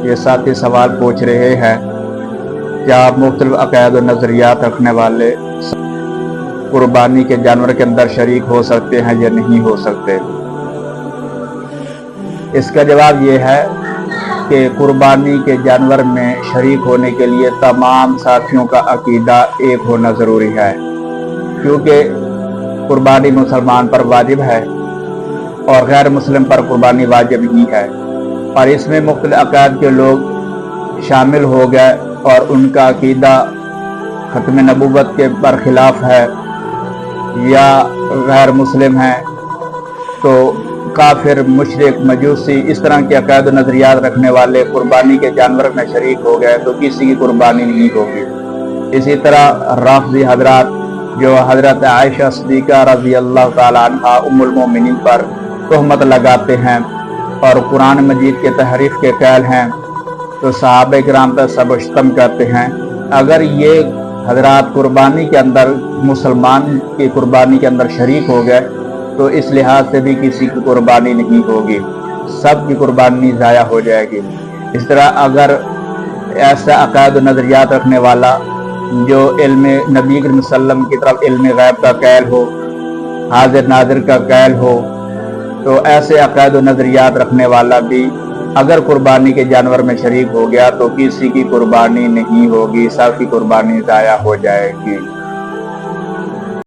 یہ ساتھی سوال پوچھ رہے ہیں، کیا مختلف عقائد و نظریات رکھنے والے قربانی کے جانور کے اندر شریک ہو سکتے ہیں یا نہیں ہو سکتے؟ اس کا جواب یہ ہے کہ قربانی کے جانور میں شریک ہونے کے لیے تمام ساتھیوں کا عقیدہ ایک ہونا ضروری ہے، کیونکہ قربانی مسلمان پر واجب ہے اور غیر مسلم پر قربانی واجب نہیں ہے، اور اس میں مختلف عقائد کے لوگ شامل ہو گئے اور ان کا عقیدہ ختم نبوت کے برخلاف ہے یا غیر مسلم ہے، تو کافر، مشرک، مجوسی اس طرح کے عقائد و نظریات رکھنے والے قربانی کے جانور میں شریک ہو گئے تو کسی کی قربانی نہیں ہوگی۔ اسی طرح رافضی حضرات جو حضرت عائشہ صدیقہ رضی اللہ تعالی عنہا ام المومنین پر تہمت لگاتے ہیں اور قرآن مجید کے تحریف کے قائل ہیں، تو صحابہ کرام پر سب و شتم کرتے ہیں۔ اگر یہ حضرات قربانی کے اندر، مسلمان کی قربانی کے اندر شریک ہو گئے تو اس لحاظ سے بھی کسی کی قربانی نہیں ہوگی، سب کی قربانی ضائع ہو جائے گی۔ اس طرح اگر ایسا عقائد و نظریات رکھنے والا جو علم نبی کریم صلی اللہ علیہ وسلم کی طرف علم غیب کا قائل ہو، حاضر ناظر کا قائل ہو، تو ایسے عقائد و نظریات رکھنے والا بھی اگر قربانی کے جانور میں شریک ہو گیا تو کسی کی قربانی نہیں ہوگی، سب کی قربانی ضائع ہو جائے گی۔